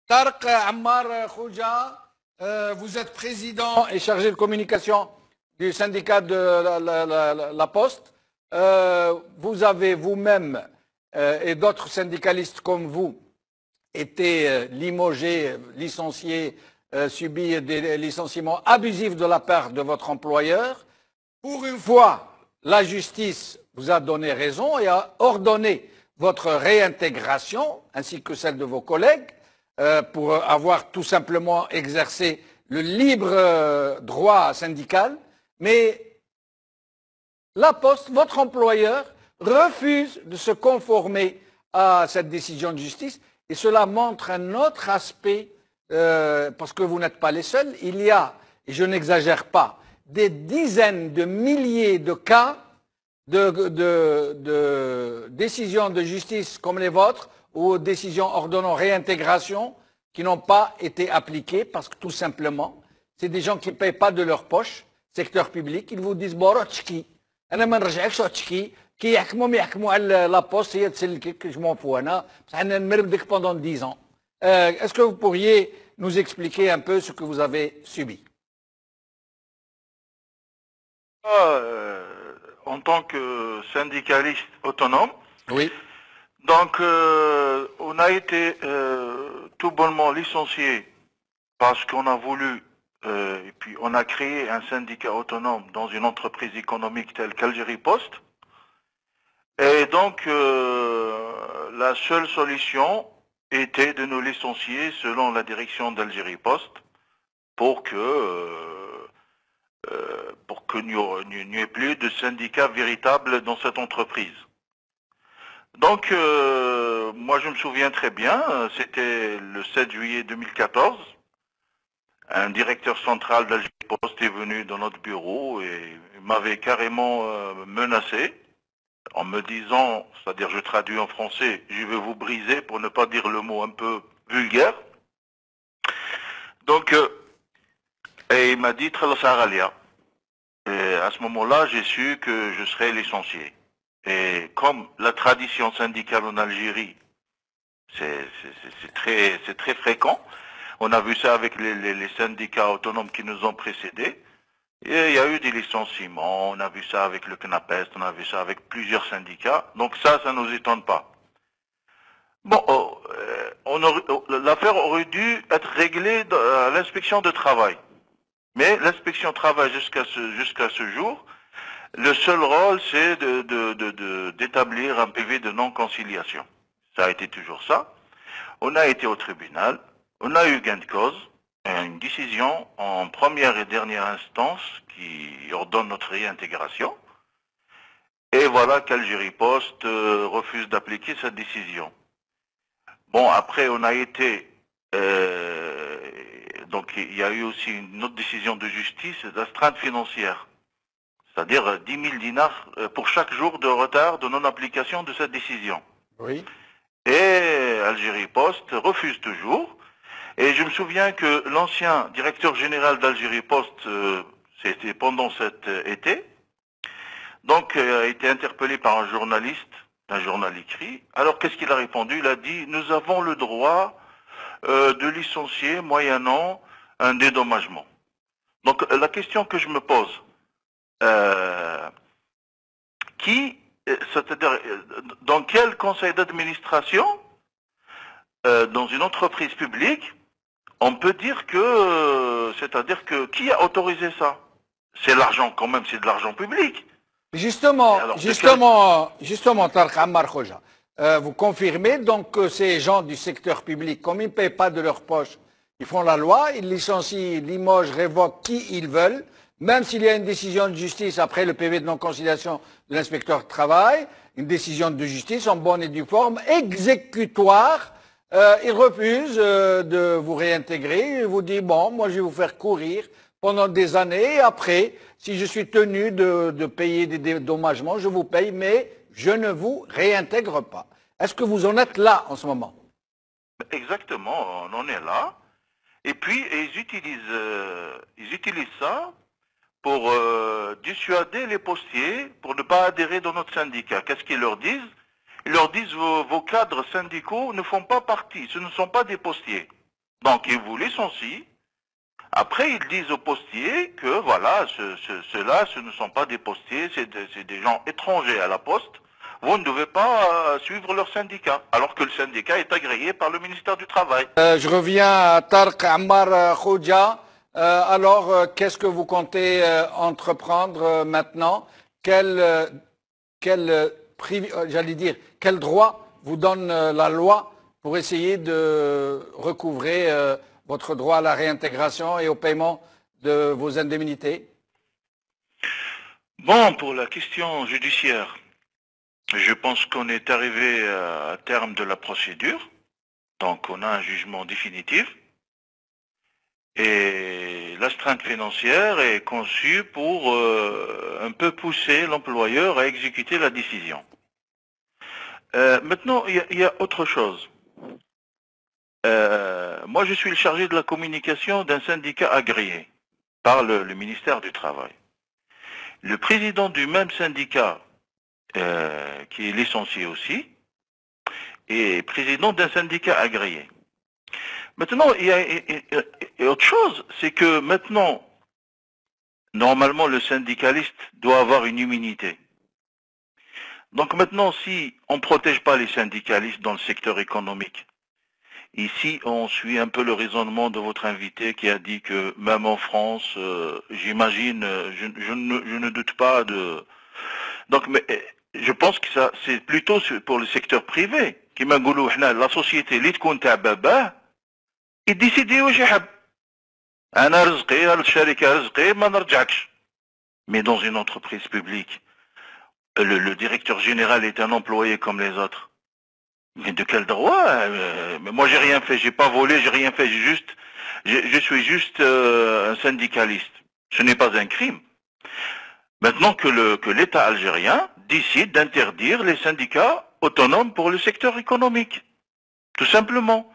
Tarek Ammar Khouja, vous êtes président et chargé de communication du syndicat de la Poste. Vous avez vous-même et d'autres syndicalistes comme vous été limogés, licenciés, subi des licenciements abusifs de la part de votre employeur. Pour une fois, la justice vous a donné raison et a ordonné votre réintégration, ainsi que celle de vos collègues, pour avoir tout simplement exercé le libre droit syndical. Mais la Poste, votre employeur, refuse de se conformer à cette décision de justice. Et cela montre un autre aspect, parce que vous n'êtes pas les seuls. Il y a, et je n'exagère pas, des dizaines de milliers de cas de décisions de justice comme les vôtres ou décisions ordonnant réintégration qui n'ont pas été appliquées parce que tout simplement, c'est des gens qui ne payent pas de leur poche, secteur public. Ils vous disent bon, tchki, أنا ما نرجعكش تشكي كي يحكموا على لا بوست هي تسلكك je m'en fous أنا بصح أنا نمربدك pendant 10 ans. Est-ce que vous pourriez nous expliquer un peu ce que vous avez subi? En tant que syndicaliste autonome, Oui. donc on a été tout bonnement licencié parce qu'on a voulu, et puis on a créé un syndicat autonome dans une entreprise économique telle qu'Algérie Post. Et donc la seule solution était de nous licencier selon la direction d'Algérie Post pour qu'il n'y ait plus de syndicat véritable dans cette entreprise. Donc, moi je me souviens très bien, c'était le 7 juillet 2014, un directeur central d'Algérie Post est venu dans notre bureau et m'avait carrément menacé en me disant, c'est-à-dire je traduis en français, je vais vous briser pour ne pas dire le mot un peu vulgaire. Donc, et il m'a dit, et à ce moment-là, j'ai su que je serais licencié. Et comme la tradition syndicale en Algérie, c'est très fréquent, on a vu ça avec les syndicats autonomes qui nous ont précédés, et il y a eu des licenciements, on a vu ça avec le CNAPEST, on a vu ça avec plusieurs syndicats, donc ça ne nous étonne pas. Bon, l'affaire aurait dû être réglée à l'inspection de travail. Mais l'inspection de travail jusqu'à ce jour, le seul rôle c'est d'établir un PV de non-conciliation. Ça a été toujours ça. On a été au tribunal, on a eu gain de cause, une décision en première et dernière instance qui ordonne notre réintégration. Et voilà qu'Algérie Post refuse d'appliquer cette décision. Bon, après on a été... donc il y a eu aussi une autre décision de justice d'astreinte financière. C'est-à-dire 10 000 dinars pour chaque jour de retard de non-application de cette décision. Oui. Et Algérie Post refuse toujours. Et je me souviens que l'ancien directeur général d'Algérie Post, c'était pendant cet été, donc a été interpellé par un journaliste, un journal écrit. Alors qu'est-ce qu'il a répondu? Il a dit, nous avons le droit de licencier moyennant un dédommagement. Donc la question que je me pose, c'est-à-dire dans quel conseil d'administration, dans une entreprise publique, on peut dire que, c'est-à-dire que qui a autorisé ça? C'est l'argent quand même, c'est de l'argent public. Justement, Tarek Ammar Khouja, vous confirmez donc que ces gens du secteur public, comme ils ne payent pas de leur poche, ils font la loi, ils licencient, limogent, révoquent qui ils veulent, même s'il y a une décision de justice après le PV de non-conciliation de l'inspecteur de travail, une décision de justice en bonne et due forme, exécutoire, ils refusent de vous réintégrer, ils vous disent bon, moi je vais vous faire courir pendant des années et après, si je suis tenu de payer des dédommagements, je vous paye, mais je ne vous réintègre pas. Est-ce que vous en êtes là en ce moment? Exactement, on en est là. Et puis, ils utilisent ça pour dissuader les postiers pour ne pas adhérer dans notre syndicat. Qu'est-ce qu'ils leur disent? Ils leur disent vos cadres syndicaux ne font pas partie, ce ne sont pas des postiers. Donc ils vous licencient. Après, ils disent aux postiers que voilà, ceux-là, ce ne sont pas des postiers, c'est des gens étrangers à la poste. Vous ne devez pas suivre leur syndicat, alors que le syndicat est agréé par le ministère du Travail. Je reviens à Tarek Ammar Khoudja. Qu'est-ce que vous comptez entreprendre maintenant? Quel droit vous donne la loi pour essayer de recouvrer votre droit à la réintégration et au paiement de vos indemnités? Bon, pour la question judiciaire, je pense qu'on est arrivé à terme de la procédure. Donc on a un jugement définitif. Et l'astreinte financière est conçue pour un peu pousser l'employeur à exécuter la décision. Maintenant, il y a autre chose. Moi, je suis le chargé de la communication d'un syndicat agréé par le ministère du Travail. Le président du même syndicat, qui est licencié aussi, est président d'un syndicat agréé. Maintenant, il y a autre chose, c'est que maintenant, normalement, le syndicaliste doit avoir une immunité. Donc maintenant, si on ne protège pas les syndicalistes dans le secteur économique, ici, on suit un peu le raisonnement de votre invité qui a dit que même en France, j'imagine, je ne doute pas de... Donc, mais je pense que ça, c'est plutôt pour le secteur privé. Qui m'a dit, la société, اللي تكون تاع باباه, يديسيدي واش يحب. أنا رزقي, الشركة رزقي, ما نرجعكش. Mais dans une entreprise publique, le directeur général est un employé comme les autres. Mais de quel droit? Mais moi j'ai rien fait, j'ai pas volé, j'ai rien fait, je suis juste un syndicaliste. Ce n'est pas un crime. Maintenant que l'État algérien décide d'interdire les syndicats autonomes pour le secteur économique. Tout simplement.